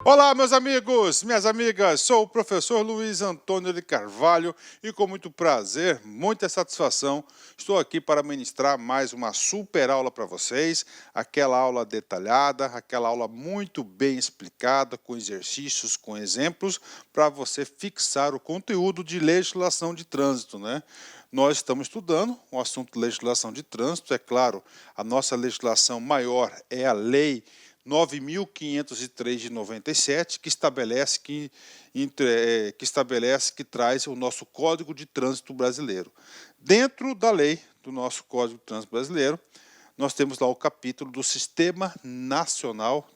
Olá, meus amigos, minhas amigas, sou o professor Luiz Antônio de Carvalho e com muito prazer, muita satisfação, estou aqui para ministrar mais uma super aula para vocês, aquela aula detalhada, aquela aula muito bem explicada, com exercícios, com exemplos, para você fixar o conteúdo de legislação de trânsito, né? Nós estamos estudando o assunto legislação de trânsito, é claro, a nossa legislação maior é a Lei 9.503 de 97, que estabelece que traz o nosso Código de Trânsito Brasileiro. Dentro da lei do nosso Código de Trânsito Brasileiro, nós temos lá o capítulo do Sistema Nacional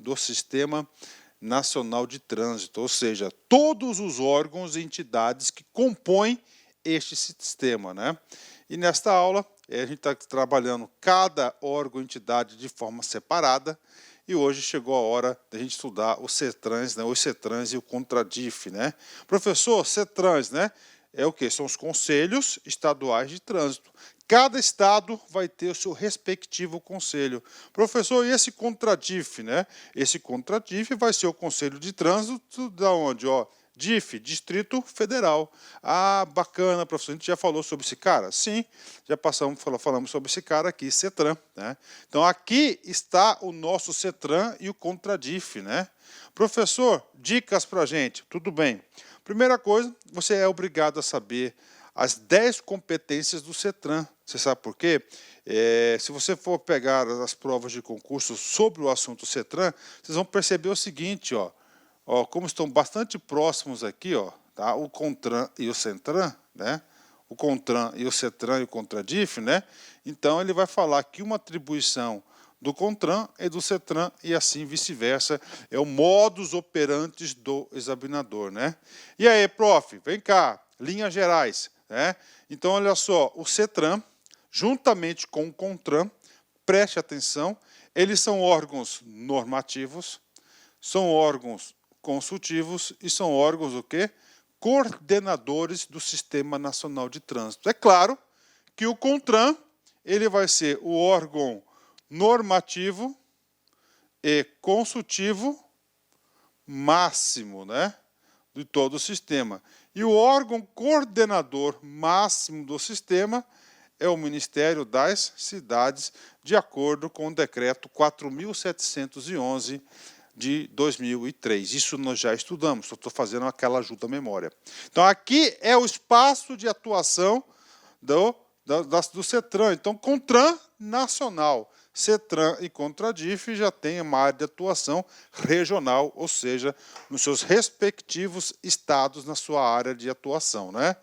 de Trânsito, ou seja, todos os órgãos e entidades que compõem este sistema, né? E nesta aula, a gente está trabalhando cada órgão e entidade de forma separada, e hoje chegou a hora da gente estudar o CETRANS, né? Os CETRANS e o CONTRADIF, né? Professor, CETRANS, né? É o quê? São os Conselhos Estaduais de Trânsito. Cada estado vai ter o seu respectivo conselho. Professor, e esse CONTRADIF, né? Esse CONTRADIF vai ser o Conselho de Trânsito da onde, ó? DIF, Distrito Federal. Ah, bacana, professor. A gente já falou sobre esse cara? Sim, já falamos sobre esse cara aqui, CETRAN, né? Então, aqui está o nosso CETRAN e o CONTRADIF, né? Professor, dicas para a gente. Tudo bem. Primeira coisa, você é obrigado a saber as 10 competências do CETRAN. Você sabe por quê? Se você for pegar as provas de concurso sobre o assunto CETRAN, vocês vão perceber o seguinte, ó. Ó, como estão bastante próximos aqui, ó, tá? O CONTRAN e o CETRAN, né? O CONTRAN e o CETRAN e o CONTRADIF, né? Então ele vai falar que uma atribuição do CONTRAN é do CETRAN e assim vice-versa. É o modus operandi do examinador, né? E aí, prof, vem cá, linhas gerais, né? Então olha só, o CETRAN, juntamente com o CONTRAN, preste atenção, eles são órgãos normativos, são órgãos consultivos e são órgãos o quê? Coordenadores do Sistema Nacional de Trânsito. É claro que o CONTRAN ele vai ser o órgão normativo e consultivo máximo, né, de todo o sistema. E o órgão coordenador máximo do sistema é o Ministério das Cidades, de acordo com o decreto 4.711 de 2003. Isso nós já estudamos, só estou fazendo aquela ajuda à memória. Então, aqui é o espaço de atuação do CETRAN. Então, CONTRAN nacional. CETRAN e CONTRADIF já têm uma área de atuação regional, ou seja, nos seus respectivos estados na sua área de atuação, né?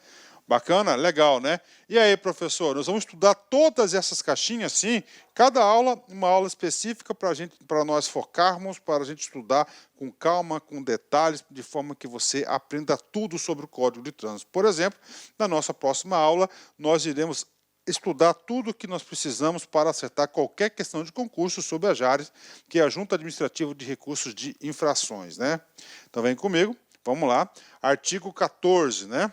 Bacana? Legal, né? E aí, professor, nós vamos estudar todas essas caixinhas, sim? Cada aula, uma aula específica para nós focarmos, para a gente estudar com calma, com detalhes, de forma que você aprenda tudo sobre o Código de Trânsito. Por exemplo, na nossa próxima aula, nós iremos estudar tudo o que nós precisamos para acertar qualquer questão de concurso sobre a JARES, que é a Junta Administrativa de Recursos de Infrações, né? Então, vem comigo, vamos lá. Artigo 14, né?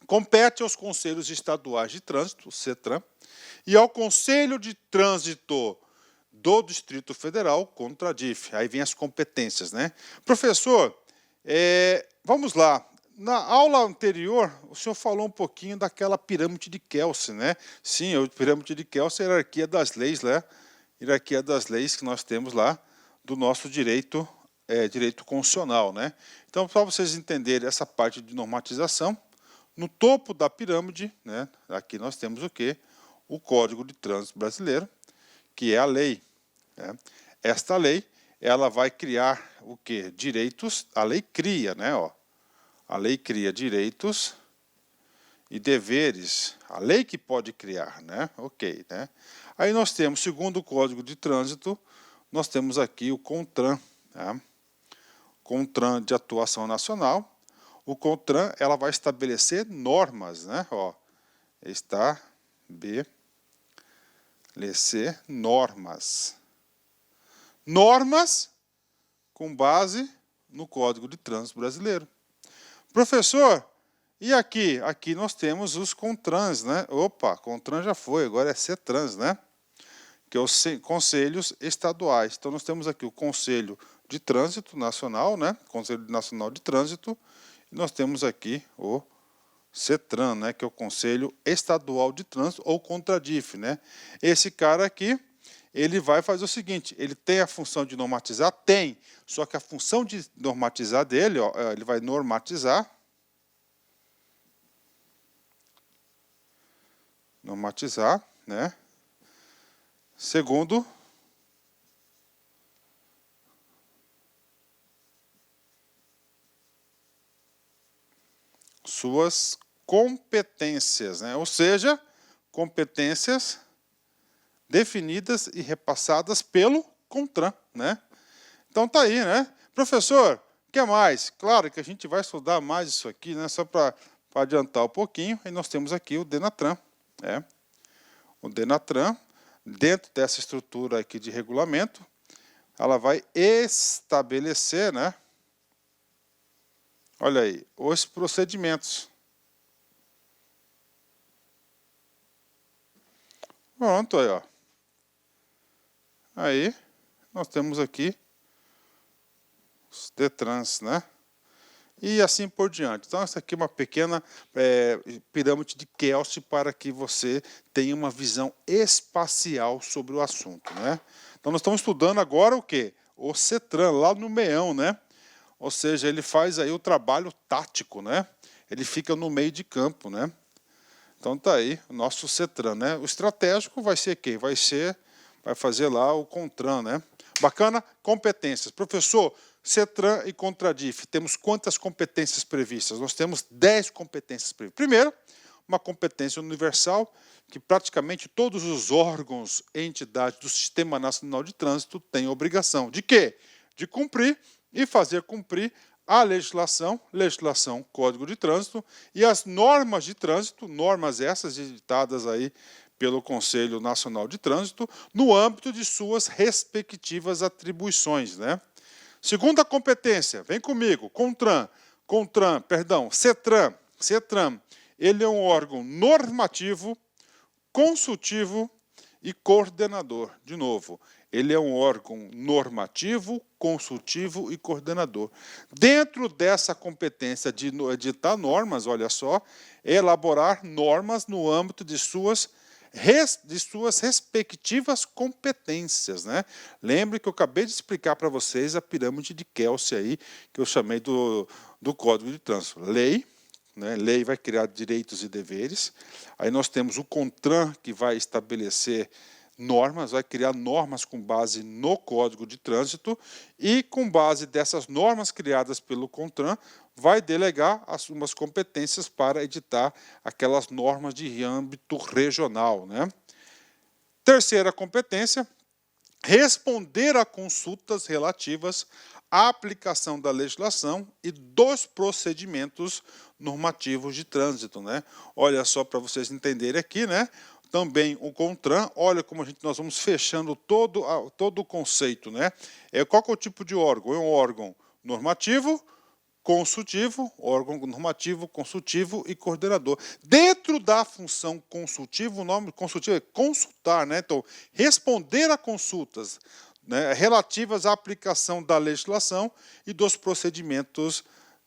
Compete aos Conselhos Estaduais de Trânsito, o CETRAN, e ao Conselho de Trânsito do Distrito Federal, CONTRADIF. Aí vem as competências, né? Professor, vamos lá. Na aula anterior, o senhor falou um pouquinho daquela pirâmide de Kelsen, né? Sim, a pirâmide de Kelsen é a hierarquia das leis, né? Hierarquia das leis que nós temos lá do nosso direito, direito constitucional, né? Então, para vocês entenderem essa parte de normatização, no topo da pirâmide, né, aqui nós temos o quê? O Código de Trânsito Brasileiro, que é a lei, né? Esta lei, ela vai criar o quê? Direitos, a lei cria, né? Ó, a lei cria direitos e deveres, a lei que pode criar, né? Ok, né? Aí nós temos, segundo o Código de Trânsito, nós temos aqui o CONTRAN, né? CONTRAN de atuação nacional. O CONTRAN, ela vai estabelecer normas, né? Ó, estabelecer normas. Normas com base no Código de Trânsito Brasileiro. Professor, e aqui? Aqui nós temos os CONTRANs, né? Opa, CONTRAN já foi, agora é CETRANS, né? Que é os conselhos estaduais. Então, nós temos aqui o Conselho de Trânsito Nacional, né? Conselho Nacional de Trânsito, e nós temos aqui o CETRAN, né? Que é o Conselho Estadual de Trânsito, ou CONTRADIF, né? Esse cara aqui, ele vai fazer o seguinte, ele tem a função de normatizar? Tem, só que a função de normatizar dele, ó, ele vai normatizar, né? Segundo suas competências, né? Ou seja, competências definidas e repassadas pelo CONTRAN, né? Então tá aí, né? Professor, o que mais? Claro que a gente vai estudar mais isso aqui, né? Só para adiantar um pouquinho, e nós temos aqui o DENATRAN, né? O DENATRAN, dentro dessa estrutura aqui de regulamento, ela vai estabelecer, né? Olha aí, os procedimentos. Pronto, aí, ó. Aí, nós temos aqui os DETRANs, né? E assim por diante. Então, essa aqui é uma pequena pirâmide de Kelsen para que você tenha uma visão espacial sobre o assunto, né? Então, nós estamos estudando agora o quê? O CETRAN, lá no meião, né? Ou seja, ele faz aí o trabalho tático, né? Ele fica no meio de campo, né? Então, tá aí o nosso CETRAN, né? O estratégico vai ser quem? Vai fazer lá o CONTRAN, né? Bacana? Competências. Professor, CETRAN e CONTRADIF, temos quantas competências previstas? Nós temos 10 competências previstas. Primeiro, uma competência universal, que praticamente todos os órgãos e entidades do Sistema Nacional de Trânsito têm obrigação. De quê? De cumprir e fazer cumprir a legislação, Código de Trânsito, e as normas de trânsito, normas essas editadas aí pelo Conselho Nacional de Trânsito, no âmbito de suas respectivas atribuições, né? Segunda competência, vem comigo, CETRAN, ele é um órgão normativo, consultivo e coordenador. De novo, ele é um órgão normativo, consultivo e coordenador. Dentro dessa competência de editar normas, olha só, elaborar normas no âmbito de suas respectivas competências, né? Lembre que eu acabei de explicar para vocês a pirâmide de Kelsen aí, que eu chamei do Código de Trânsito. Lei, né? Lei vai criar direitos e deveres. Aí nós temos o CONTRAN, que vai estabelecer normas, vai criar normas com base no Código de Trânsito e, com base dessas normas criadas pelo CONTRAN, vai delegar as suas competências para editar aquelas normas de âmbito regional, né? Terceira competência, responder a consultas relativas à aplicação da legislação e dos procedimentos normativos de trânsito, né? Olha só para vocês entenderem aqui, né? Também o CONTRAN, olha como nós vamos fechando todo o conceito, né? Qual que é o tipo de órgão? É um órgão normativo, consultivo, órgão normativo, consultivo e coordenador. Dentro da função consultivo, o nome consultivo é consultar, né? Então, responder a consultas, né, relativas à aplicação da legislação e dos procedimentos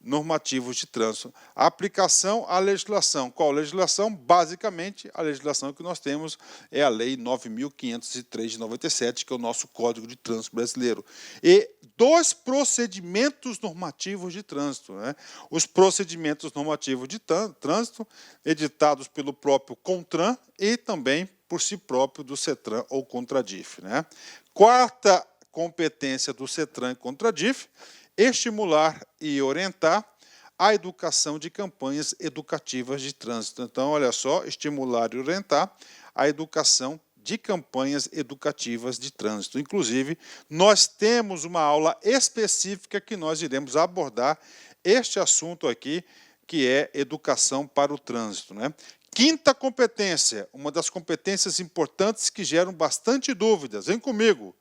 normativos de trânsito. A aplicação à legislação. Qual legislação? Basicamente, a legislação que nós temos é a Lei 9.503 de 97, que é o nosso Código de Trânsito brasileiro. E dos procedimentos normativos de trânsito, né? Os procedimentos normativos de trânsito, editados pelo próprio CONTRAN e também por si próprio do CETRAN ou CONTRADIF, né? Quarta competência do CETRAN e CONTRADIF, estimular e orientar a educação de campanhas educativas de trânsito. Então, olha só, estimular e orientar a educação de campanhas educativas de trânsito. Inclusive, nós temos uma aula específica que nós iremos abordar este assunto aqui, que é educação para o trânsito, né? Quinta competência, uma das competências importantes que geram bastante dúvidas. Vem comigo.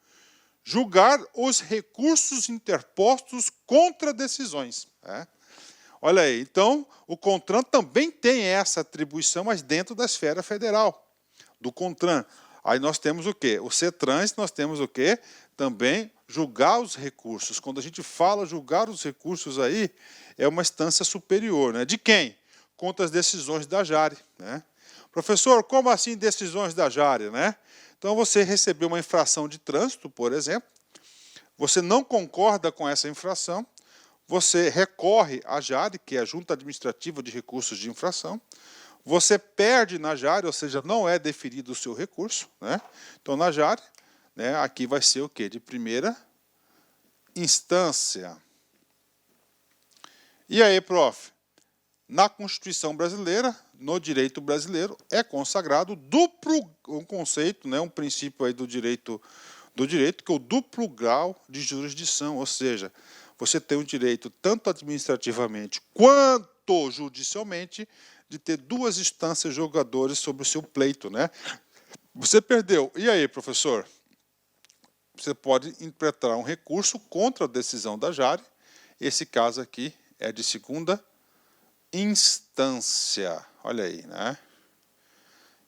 Julgar os recursos interpostos contra decisões. Né? Olha aí, então, o CONTRAN também tem essa atribuição, mas dentro da esfera federal, do CONTRAN. Aí nós temos o quê? O CETRANS, nós temos o quê? Também julgar os recursos. Quando a gente fala julgar os recursos aí, é uma instância superior, né? De quem? Contra as decisões da Jari, né? Professor, como assim decisões da Jari, né? Então você recebeu uma infração de trânsito, por exemplo, você não concorda com essa infração, você recorre à Jari, que é a Junta Administrativa de Recursos de Infração, você perde na Jari, ou seja, não é deferido o seu recurso, né? Então na Jari, né, aqui vai ser o quê? De primeira instância. E aí, prof? Na Constituição brasileira, no direito brasileiro, é consagrado um conceito, né, um princípio aí do direito, que é o duplo grau de jurisdição, ou seja, você tem o direito, tanto administrativamente quanto judicialmente, de ter duas instâncias julgadoras sobre o seu pleito, né? Você perdeu. E aí, professor? Você pode interpretar um recurso contra a decisão da Jari. Esse caso aqui é de segunda instância. Olha aí, né?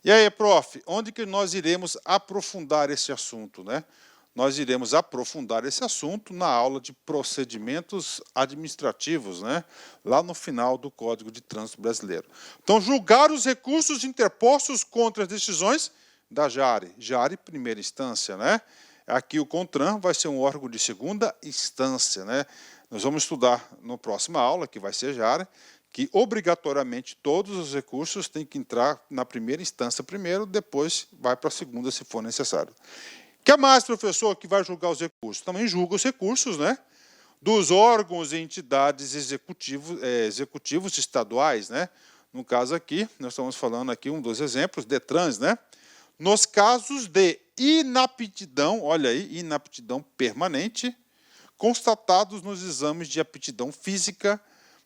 E aí, prof, onde que nós iremos aprofundar esse assunto, né? Nós iremos aprofundar esse assunto na aula de procedimentos administrativos, né? Lá no final do Código de Trânsito Brasileiro. Então, julgar os recursos interpostos contra as decisões da Jari. Jari, primeira instância, né? Aqui o CONTRAN vai ser um órgão de segunda instância, né? Nós vamos estudar na próxima aula, que vai ser Jari, que obrigatoriamente todos os recursos têm que entrar na primeira instância primeiro, depois vai para a segunda, se for necessário. O que mais, professor, que vai julgar os recursos? Também julga os recursos, né, dos órgãos e entidades executivos estaduais, né? No caso aqui, nós estamos falando aqui um dos exemplos, DETRANS, né? Nos casos de inaptidão, olha aí, inaptidão permanente, constatados nos exames de aptidão física,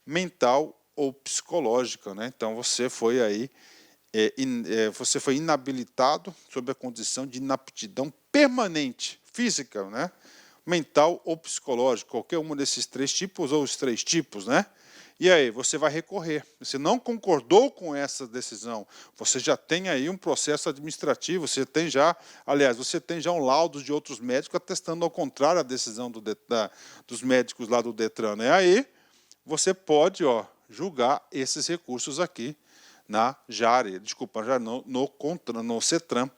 mental ou psicológica, né? Então você foi aí, você foi inabilitado sob a condição de inaptidão permanente, física, né? Mental ou psicológica, qualquer um desses três tipos ou os três tipos, né? E aí, você vai recorrer. Você não concordou com essa decisão, você já tem aí um processo administrativo, você tem já um laudo de outros médicos atestando ao contrário a decisão dos médicos lá do DETRAN, né? Aí, você pode, julgar esses recursos aqui na Jari, já no CETRAN.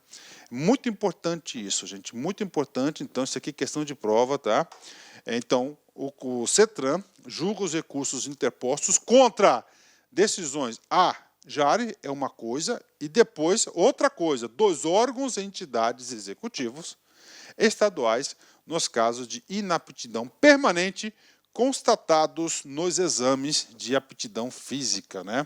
Muito importante isso, gente, muito importante. Então, isso aqui é questão de prova, tá? Então, o CETRAN julga os recursos interpostos contra decisões. Jari é uma coisa, e depois, outra coisa, dos órgãos e entidades executivos estaduais, nos casos de inaptidão permanente, constatados nos exames de aptidão física, né?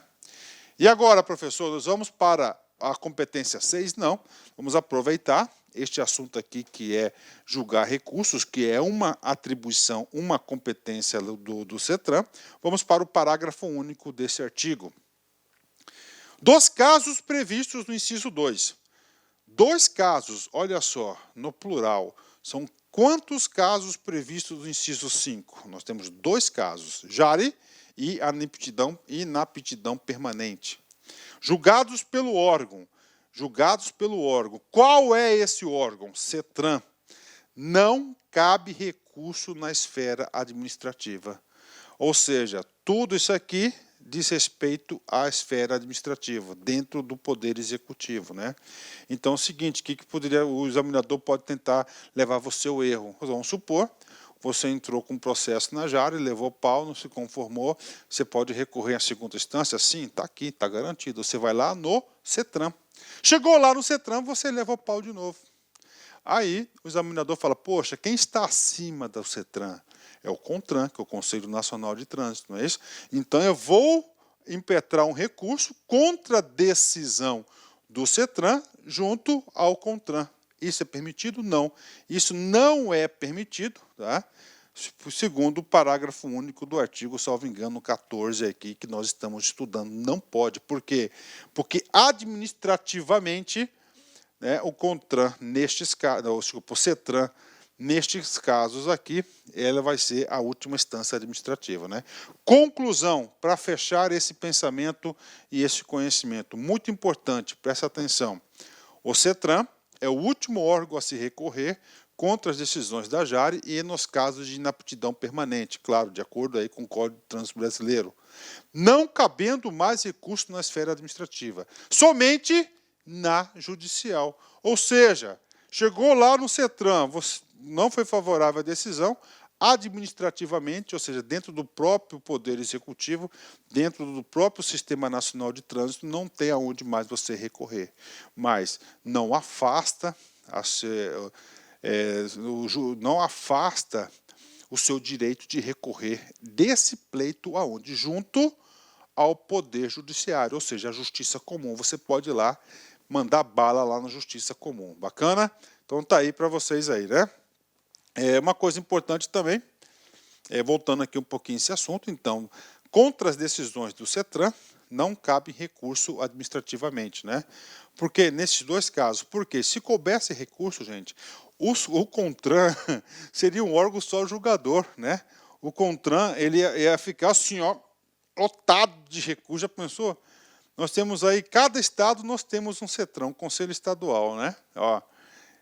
E agora, professor, nós vamos para a competência 6? Não, vamos aproveitar este assunto aqui, que é julgar recursos, que é uma atribuição, uma competência do CETRAN. Vamos para o parágrafo único desse artigo. Dos casos previstos no inciso 2. Dois casos, olha só, no plural, são quantos casos previstos no inciso 5? Nós temos dois casos, Jari e inaptidão permanente. Julgados pelo órgão. Qual é esse órgão? CETRAN. Não cabe recurso na esfera administrativa. Ou seja, tudo isso aqui diz respeito à esfera administrativa, dentro do Poder Executivo, né? Então é o seguinte, o examinador pode tentar levar você ao erro. Vamos supor, você entrou com um processo na Jari, levou pau, não se conformou, você pode recorrer à segunda instância? Sim, está aqui, está garantido. Você vai lá no CETRAN. Chegou lá no CETRAN, você levou pau de novo. Aí o examinador fala, poxa, quem está acima do CETRAN? É o CONTRAN, que é o Conselho Nacional de Trânsito, não é isso? Então eu vou impetrar um recurso contra a decisão do CETRAN junto ao CONTRAN. Isso é permitido? Não. Isso não é permitido, tá? Segundo o parágrafo único do artigo, salvo engano, 14 aqui, que nós estamos estudando. Não pode. Por quê? Porque administrativamente, né, o CONTRAN, o CETRAN, nestes casos aqui, ela vai ser a última instância administrativa, né? Conclusão, para fechar esse pensamento e esse conhecimento, muito importante, presta atenção. O CETRAN é o último órgão a se recorrer contra as decisões da JARE e nos casos de inaptidão permanente, claro, de acordo aí com o Código de Trânsito Brasileiro, não cabendo mais recurso na esfera administrativa, somente na judicial. Ou seja, chegou lá no CETRAN, não foi favorável à decisão, administrativamente, ou seja, dentro do próprio Poder Executivo, dentro do próprio Sistema Nacional de Trânsito, não tem aonde mais você recorrer. Mas não afasta não afasta o seu direito de recorrer desse pleito aonde? Junto ao Poder Judiciário, ou seja, a Justiça Comum. Você pode ir lá, mandar bala lá na Justiça Comum. Bacana? Então tá aí para vocês aí, né? Uma coisa importante também, voltando aqui um pouquinho esse assunto, então, contra as decisões do CETRAN, não cabe recurso administrativamente, né? Porque nesses dois casos, porque se coubesse recurso, gente, o CONTRAN seria um órgão só julgador, né? O CONTRAN, ele ia ficar assim, ó, lotado de recursos. Já pensou? Nós temos aí, cada estado nós temos um CETRAN, um Conselho Estadual, né? Ó,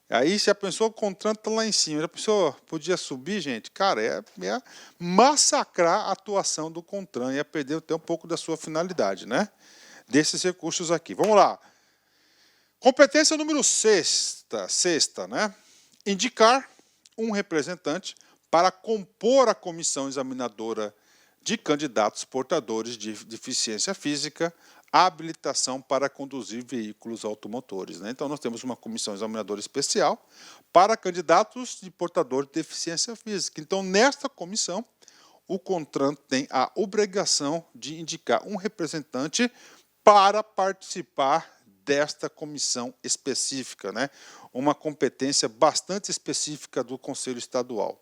aí já pensou, o CONTRAN está lá em cima, já pensou, podia subir, gente? Cara, ia massacrar a atuação do CONTRAN, ia perder até um pouco da sua finalidade, né? Desses recursos aqui. Vamos lá. Competência número sexta, né? Indicar um representante para compor a comissão examinadora de candidatos portadores de deficiência física, habilitação para conduzir veículos automotores, né? Então, nós temos uma comissão examinadora especial para candidatos de portador de deficiência física. Então, nesta comissão, o CONTRAN tem a obrigação de indicar um representante para participar desta comissão específica, né? Uma competência bastante específica do Conselho Estadual.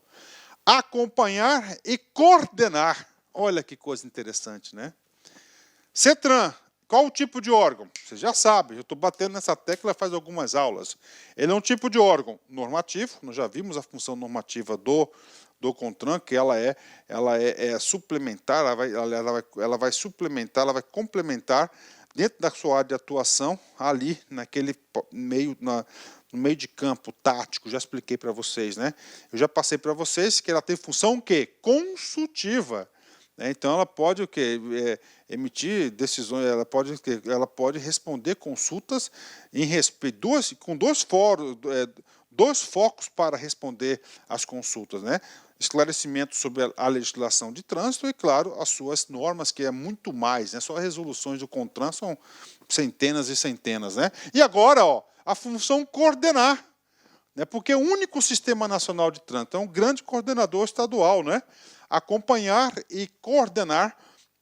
Acompanhar e coordenar. Olha que coisa interessante, né? CETRAN, qual o tipo de órgão? Você já sabe, eu estou batendo nessa tecla faz algumas aulas. Ele é um tipo de órgão normativo, nós já vimos a função normativa do CONTRAN, que ela é suplementar, ela vai suplementar, ela vai complementar dentro da sua área de atuação, ali naquele meio, no meio de campo tático, já expliquei para vocês, né? Eu já passei para vocês que ela tem função o quê? Consultiva. Então, ela pode o quê? Emitir decisões, ela pode responder consultas em respeito, com dois focos para responder às consultas, né? Esclarecimento sobre a legislação de trânsito e, claro, as suas normas, que é muito mais, né? Só as resoluções do CONTRAN são centenas e centenas, né? E agora, ó, a função coordenar, né? Porque o único Sistema Nacional de Trânsito é um grande coordenador estadual, né? Acompanhar e coordenar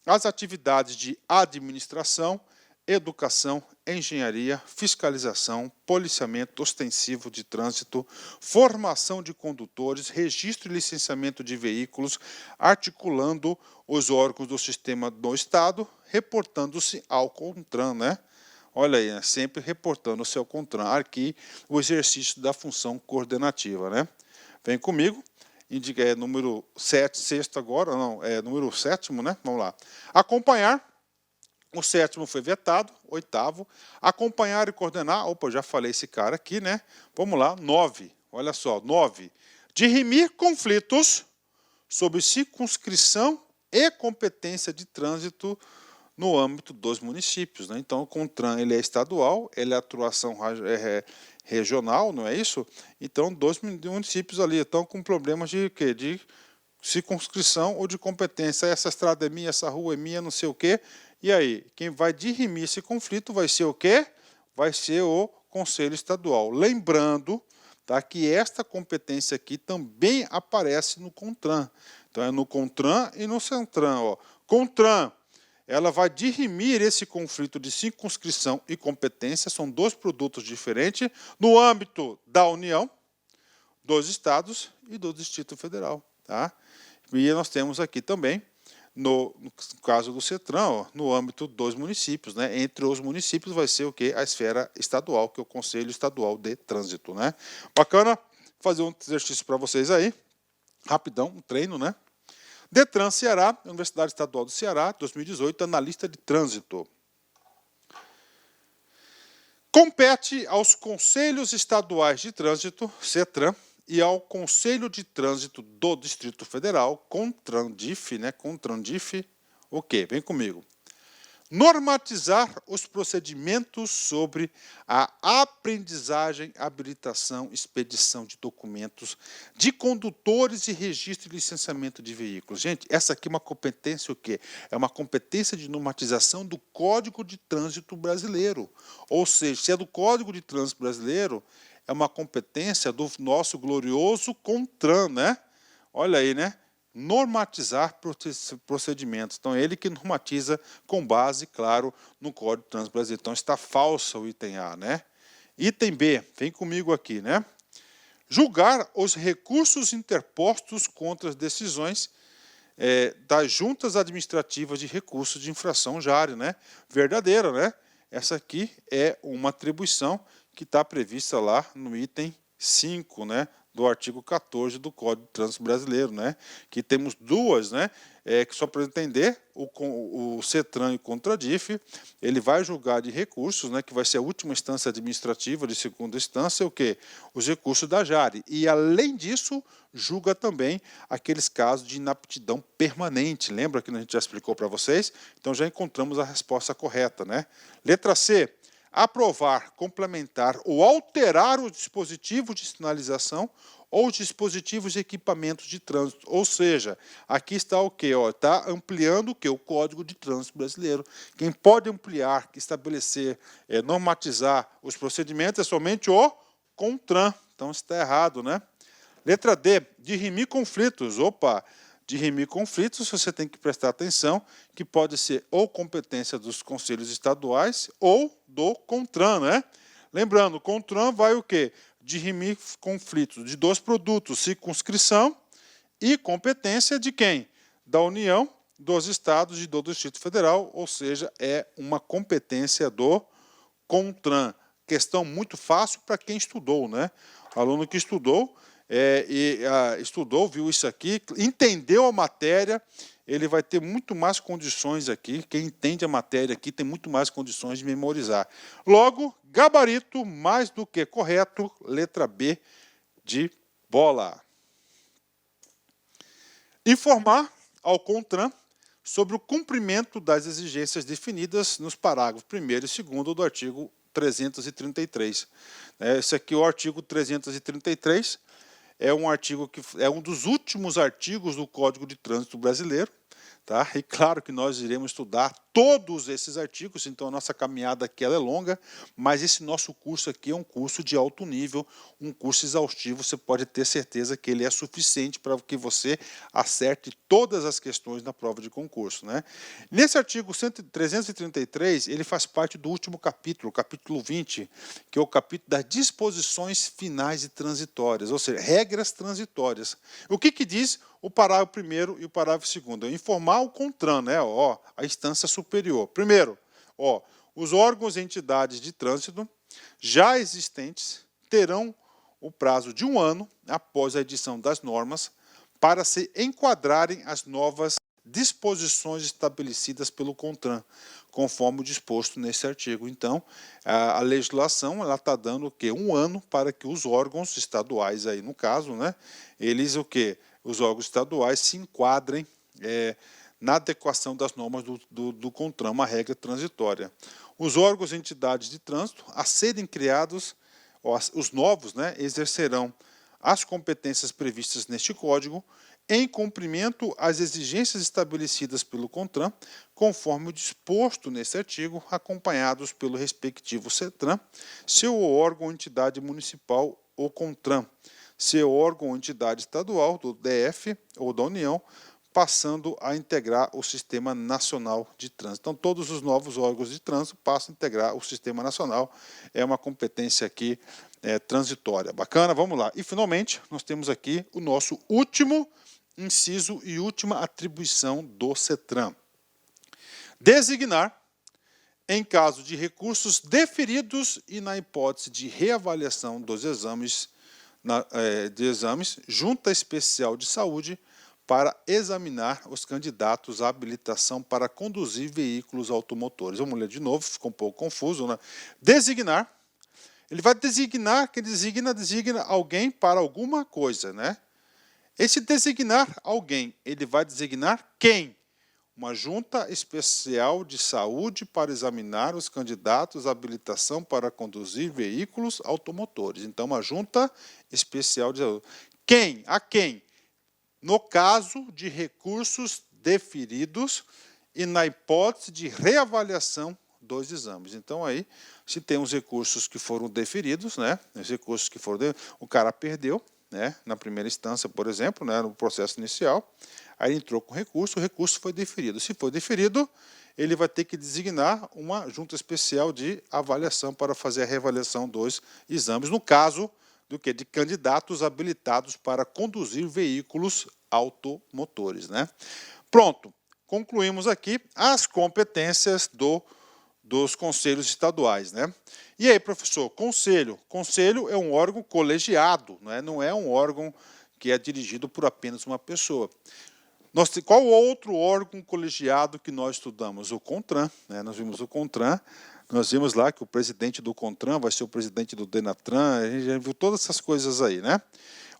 as atividades de administração, educação, engenharia, fiscalização, policiamento ostensivo de trânsito, formação de condutores, registro e licenciamento de veículos, articulando os órgãos do sistema do Estado, reportando-se ao CONTRAN, né? Olha aí, né? Sempre reportando-se ao CONTRAN, aqui o exercício da função coordenativa, né? Vem comigo. Indica, número 7, sexto agora, não, número 7º, né? Vamos lá. Acompanhar, o 7º foi vetado, 8º. Acompanhar e coordenar, opa, já falei esse cara aqui, né? Vamos lá, 9, olha só, 9. Dirimir conflitos sobre circunscrição e competência de trânsito no âmbito dos municípios, né? Então, o CONTRAN, ele é estadual, ele é atuação regional, não é isso? Então, 2 municípios ali estão com problemas de quê? De circunscrição ou de competência. Essa estrada é minha, essa rua é minha, não sei o quê. E aí, quem vai dirimir esse conflito vai ser o quê? Vai ser o Conselho Estadual. Lembrando, tá, que esta competência aqui também aparece no CONTRAN. Então, é no CONTRAN e no CETRAN. Ó. CONTRAN, ela vai dirimir esse conflito de circunscrição e competência, são dois produtos diferentes, no âmbito da União, dos Estados e do Distrito Federal. Tá? E nós temos aqui também, no caso do CETRAN, ó, no âmbito dos municípios, né? Entre os municípios vai ser o quê? A esfera estadual, que é o Conselho Estadual de Trânsito. Né? Bacana, fazer um exercício para vocês aí, rapidão, um treino, né? DETRAN Ceará, Universidade Estadual do Ceará, 2018, analista de trânsito. Compete aos Conselhos Estaduais de Trânsito, CETRAN, e ao Conselho de Trânsito do Distrito Federal, CONTRANDIF, né? CONTRANDIF, o quê? Vem comigo. Normatizar os procedimentos sobre a aprendizagem, habilitação, expedição de documentos de condutores e registro e licenciamento de veículos. Gente, essa aqui é uma competência o quê? É uma competência de normatização do Código de Trânsito Brasileiro. Ou seja, se é do Código de Trânsito Brasileiro, é uma competência do nosso glorioso CONTRAN, né? Olha aí, né? Normatizar procedimentos. Então, é ele que normatiza com base, claro, no Código de Trânsito Brasileiro. Então, está falso o item A, né? Item B, vem comigo aqui, né? Julgar os recursos interpostos contra as decisões das juntas administrativas de recursos de infração JARE, né? Verdadeira, né? Essa aqui é uma atribuição que está prevista lá no item 5, né? Do artigo 14 do Código de Trânsito Brasileiro, né? Que temos duas, né? Que só para entender, o CETRAN e o CONTRADIF, ele vai julgar de recursos, né? Que vai ser a última instância administrativa de segunda instância, o quê? Os recursos da JARE. E, além disso, julga também aqueles casos de inaptidão permanente. Lembra que a gente já explicou para vocês? Então, já encontramos a resposta correta, né? Letra C. Aprovar, complementar ou alterar o dispositivo de sinalização ou dispositivos de equipamentos de trânsito. Ou seja, aqui está o quê? Está ampliando o quê? O Código de Trânsito Brasileiro. Quem pode ampliar, estabelecer, normatizar os procedimentos é somente o CONTRAN. Então, está errado, né? Letra D, dirimir conflitos. Opa! Dirimir conflitos, você tem que prestar atenção, que pode ser ou competência dos conselhos estaduais ou do CONTRAN, né? Lembrando, o CONTRAN vai o quê? Dirimir conflitos de dois produtos, circunscrição e competência de quem? Da União, dos estados e do Distrito Federal, ou seja, é uma competência do CONTRAN. Questão muito fácil para quem estudou, né? O aluno que estudou, estudou, viu isso aqui, entendeu a matéria, ele vai ter muito mais condições aqui, quem entende a matéria aqui tem muito mais condições de memorizar. Logo, gabarito mais do que correto, letra B de bola. Informar ao CONTRAN sobre o cumprimento das exigências definidas nos parágrafos 1º e 2º do artigo 333. Esse aqui é o artigo 333, é um artigo que é um dos últimos artigos do Código de Trânsito Brasileiro, tá? E claro que nós iremos estudar todos esses artigos, então a nossa caminhada aqui ela é longa, mas esse nosso curso aqui é um curso de alto nível, um curso exaustivo, você pode ter certeza que ele é suficiente para que você acerte todas as questões na prova de concurso, né? Nesse artigo 333, ele faz parte do último capítulo, capítulo 20, que é o capítulo das disposições finais e transitórias, ou seja, regras transitórias. O que diz o parágrafo 1º e o parágrafo 2º? Informar o CONTRAN, né? A instância superior. Primeiro, os órgãos e entidades de trânsito já existentes terão o prazo de 1 ano após a edição das normas para se enquadrarem as novas disposições estabelecidas pelo CONTRAN, conforme o disposto nesse artigo. Então, a legislação está dando o quê? 1 ano para que os órgãos estaduais, aí no caso, né, eles o quê? Os órgãos estaduais se enquadrem na adequação das normas do CONTRAN, uma regra transitória. Os órgãos e entidades de trânsito, a serem criados, os novos, né, exercerão as competências previstas neste Código em cumprimento às exigências estabelecidas pelo CONTRAN, conforme o disposto nesse artigo, acompanhados pelo respectivo CETRAN, seu órgão ou entidade municipal ou CONTRAN, seu órgão ou entidade estadual, do DF ou da União, passando a integrar o Sistema Nacional de Trânsito. Então, todos os novos órgãos de trânsito passam a integrar o Sistema Nacional. É uma competência aqui transitória. Bacana? Vamos lá. E, finalmente, nós temos aqui o nosso último inciso e última atribuição do CETRAN. Designar, em caso de recursos deferidos e na hipótese de reavaliação dos exames, junta especial de saúde, para examinar os candidatos à habilitação para conduzir veículos automotores. Vamos ler de novo, ficou um pouco confuso, né? Designar, Ele vai designar, quem designa alguém para alguma coisa, né? Esse designar alguém, ele vai designar quem? Uma junta especial de saúde para examinar os candidatos à habilitação para conduzir veículos automotores. Então, uma junta especial de saúde. Quem? A quem? No caso de recursos deferidos e na hipótese de reavaliação dos exames. Então, aí, se tem os recursos que foram deferidos, né? Os recursos que foram o cara perdeu, né? Na primeira instância, por exemplo, né? No processo inicial, aí ele entrou com o recurso foi deferido. Se foi deferido, ele vai ter que designar uma junta especial de avaliação para fazer a reavaliação dos exames, no caso do que? De candidatos habilitados para conduzir veículos automotores, né? Pronto, concluímos aqui as competências dos conselhos estaduais, né? E aí, professor, conselho. Conselho é um órgão colegiado, né? Não é um órgão que é dirigido por apenas uma pessoa. Qual outro órgão colegiado que nós estudamos? O CONTRAN, né? Nós vimos o CONTRAN, nós vimos lá que o presidente do CONTRAN vai ser o presidente do DENATRAN, a gente já viu todas essas coisas aí, né?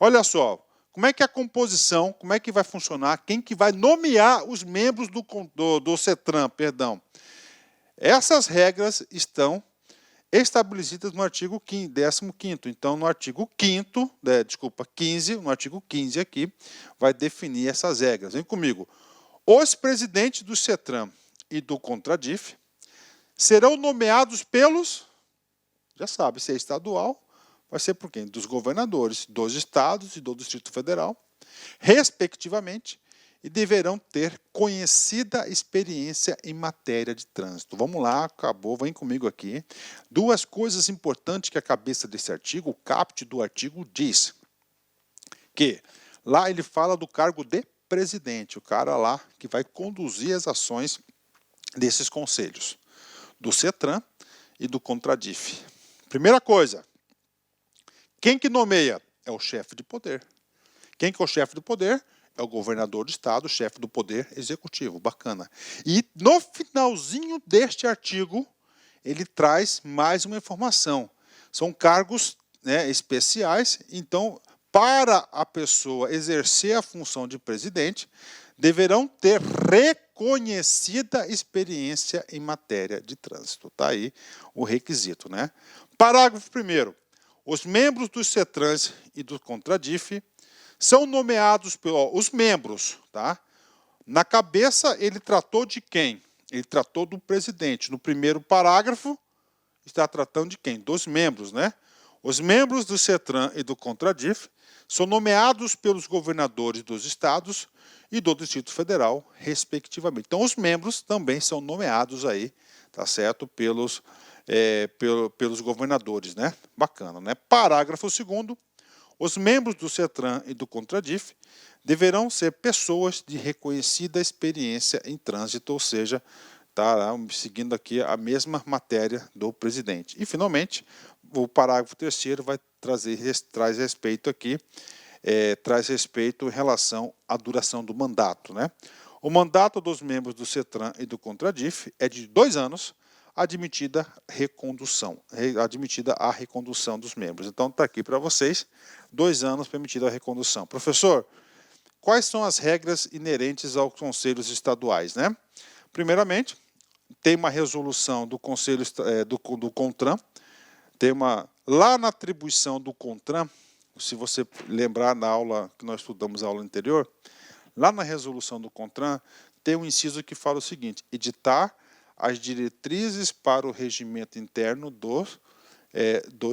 Olha só, como é que é a composição, como é que vai funcionar, quem que vai nomear os membros do CETRAN, perdão. Essas regras estão estabelecidas no artigo 15º. Então, no artigo 15, no artigo 15 aqui, vai definir essas regras. Vem comigo. Os presidentes do CETRAN e do CONTRADIF serão nomeados pelos, já sabe, se é estadual, vai ser por quem? Dos governadores dos estados e do Distrito Federal, respectivamente, e deverão ter conhecida experiência em matéria de trânsito. Vamos lá, acabou, vem comigo aqui. Duas coisas importantes que a cabeça desse artigo, o caput do artigo diz. Que lá ele fala do cargo de presidente, o cara lá que vai conduzir as ações desses conselhos, do CETRAN e do CONTRADIF. Primeira coisa, quem que nomeia? É o chefe de poder. Quem que é o chefe do poder? É o governador do estado, chefe do poder executivo. Bacana. E no finalzinho deste artigo, ele traz mais uma informação. São cargos, né, especiais, então, para a pessoa exercer a função de presidente, deverão ter reconhecida experiência em matéria de trânsito. Está aí o requisito, né? Parágrafo 1º. Os membros dos CETRANs e do CONTRADIF são nomeados pelos membros, tá? Na cabeça, ele tratou de quem? Ele tratou do presidente. No primeiro parágrafo, está tratando de quem? Dos membros, né? Os membros do CETRAN e do CONTRADIF são nomeados pelos governadores dos estados e do Distrito Federal, respectivamente. Então, os membros também são nomeados aí, tá certo? Pelos governadores, né? Bacana, né? Parágrafo 2º. Os membros do CETRAN e do CONTRADIF deverão ser pessoas de reconhecida experiência em trânsito, ou seja, tá seguindo aqui a mesma matéria do presidente. E, finalmente, o parágrafo 3º traz respeito aqui, traz respeito em relação à duração do mandato, né? O mandato dos membros do CETRAN e do CONTRADIF é de 2 anos, admitida a recondução dos membros. Então, está aqui para vocês, 2 anos permitida a recondução. Professor, quais são as regras inerentes aos conselhos estaduais, né? Primeiramente, tem uma resolução do Conselho do CONTRAN, lá na atribuição do CONTRAN, se você lembrar na aula que nós estudamos, a aula anterior, lá na resolução do CONTRAN, tem um inciso que fala o seguinte: editar as diretrizes para o regimento interno dos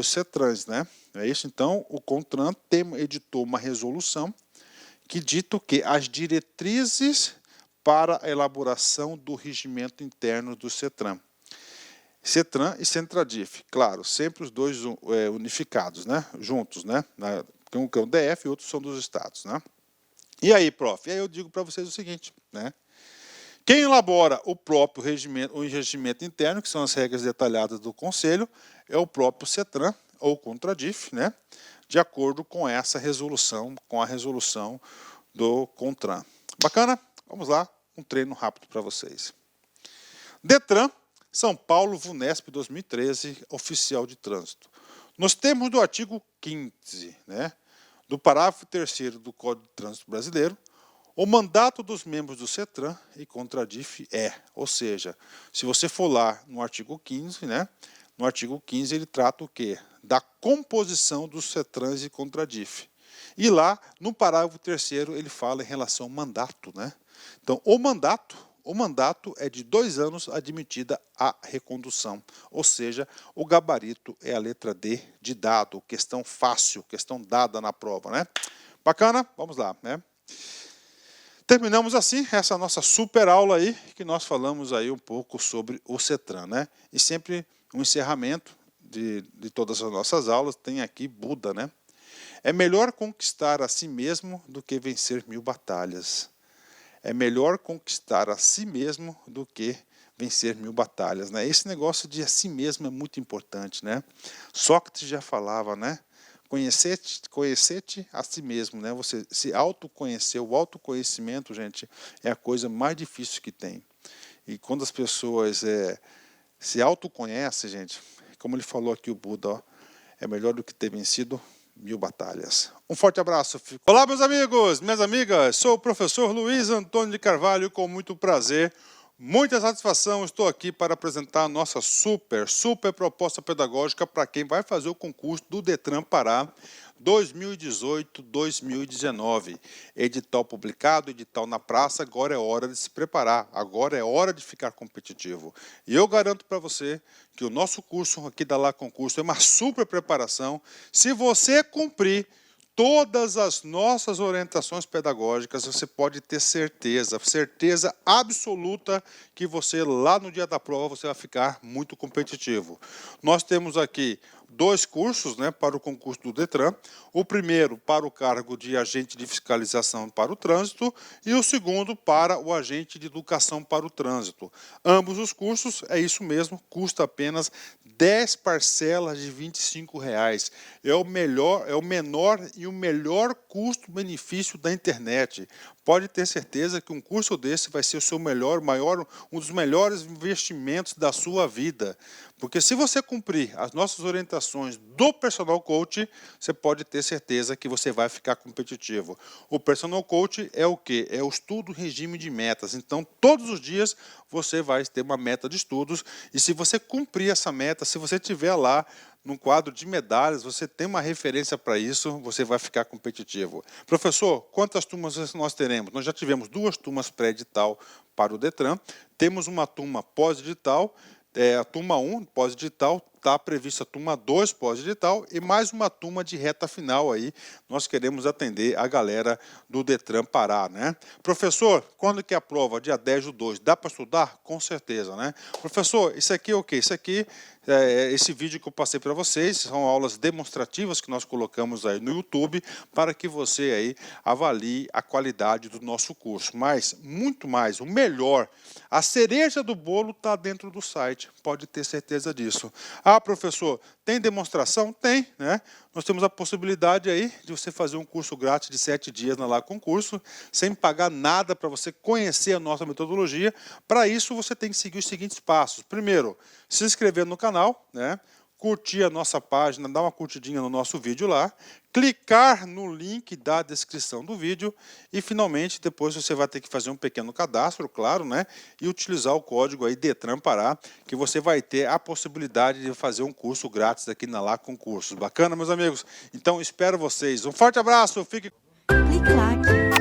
CETRANs, né? É isso? Então, o CONTRAN editou uma resolução que dita que as diretrizes para a elaboração do regimento interno do CETRAN. CETRAN e CENTRADIF, claro, sempre os dois unificados, né? Juntos, né? Um que é o DF e outros são dos estados, né? E aí, prof? E aí eu digo para vocês o seguinte, né? Quem elabora o próprio regimento interno, que são as regras detalhadas do Conselho, é o próprio CETRAN ou CONTRADIF, né? De acordo com essa resolução, com a resolução do CONTRAN. Bacana? Vamos lá, um treino rápido para vocês. DETRAN, São Paulo, VUNESP 2013, oficial de trânsito. Nos termos do artigo 15, né, do parágrafo 3º do Código de Trânsito Brasileiro, o mandato dos membros do CETRAN e CONTRADIF ou seja, se você for lá no artigo 15, né, no artigo 15 ele trata o quê? Da composição dos CETRANs e CONTRADIF. E lá, no parágrafo 3º, ele fala em relação ao mandato, né? Então, o mandato é de 2 anos admitida a recondução, ou seja, o gabarito é a letra D de dado, questão fácil, questão dada na prova, né? Bacana? Vamos lá, né? Terminamos assim essa nossa super aula aí, que nós falamos aí um pouco sobre o CETRAN, né? E sempre um encerramento de todas as nossas aulas tem aqui Buda, né? É melhor conquistar a si mesmo do que vencer 1000 batalhas. É melhor conquistar a si mesmo do que vencer 1000 batalhas, né? Esse negócio de a si mesmo é muito importante, né? Sócrates já falava, né? Conhecer-te a si mesmo, né? Você se autoconhecer, o autoconhecimento, gente, é a coisa mais difícil que tem. E quando as pessoas se autoconhecem, gente, como ele falou aqui o Buda, ó, é melhor do que ter vencido 1000 batalhas. Um forte abraço. Olá, meus amigos, minhas amigas. Sou o professor Luiz Antônio de Carvalho, com muito prazer, muita satisfação. Estou aqui para apresentar a nossa super proposta pedagógica para quem vai fazer o concurso do Detran Pará 2018-2019. Edital publicado, edital na praça, agora é hora de se preparar, agora é hora de ficar competitivo. E eu garanto para você que o nosso curso aqui da Lá Concurso é uma super preparação. Se você cumprir todas as nossas orientações pedagógicas, você pode ter certeza absoluta que você, lá no dia da prova, você vai ficar muito competitivo. Nós temos aqui 2 cursos, né, para o concurso do Detran. O primeiro para o cargo de agente de fiscalização para o trânsito e o segundo para o agente de educação para o trânsito. Ambos os cursos, é isso mesmo, custa apenas 10 parcelas de R$ 25. É o menor e o melhor custo-benefício da internet. Pode ter certeza que um curso desse vai ser o seu um dos melhores investimentos da sua vida. Porque se você cumprir as nossas orientações do Personal Coach, você pode ter certeza que você vai ficar competitivo. O Personal Coach é o quê? É o estudo regime de metas. Então, todos os dias você vai ter uma meta de estudos e se você cumprir essa meta, se você tiver lá num quadro de medalhas, você tem uma referência para isso, você vai ficar competitivo. Professor, quantas turmas nós teremos? Nós já tivemos 2 turmas pré-edital para o Detran, temos uma turma pós-edital, a turma 1, pós-edital, está prevista a turma 2, pós-edital, e mais uma turma de reta final aí. Nós queremos atender a galera do Detran Pará, né? Professor, quando que é a prova? Dia 10/2. Dá para estudar? Com certeza, né? Professor, isso aqui é o quê? Isso aqui, esse vídeo que eu passei para vocês, são aulas demonstrativas que nós colocamos aí no YouTube, para que você aí avalie a qualidade do nosso curso. Mas, muito mais, o melhor, a cereja do bolo está dentro do site, pode ter certeza disso. Ah, professor, tem demonstração? Tem, né? Nós temos a possibilidade aí de você fazer um curso grátis de 7 dias na Lá Concurso, sem pagar nada para você conhecer a nossa metodologia. Para isso, você tem que seguir os seguintes passos. Primeiro, se inscrever no canal, né? Curtir a nossa página, dar uma curtidinha no nosso vídeo lá, clicar no link da descrição do vídeo e, finalmente, depois você vai ter que fazer um pequeno cadastro, claro, né? E utilizar o código aí Detran Pará, que você vai ter a possibilidade de fazer um curso grátis aqui na Lá Concursos. Bacana, meus amigos? Então, espero vocês. Um forte abraço, fique... Clique lá.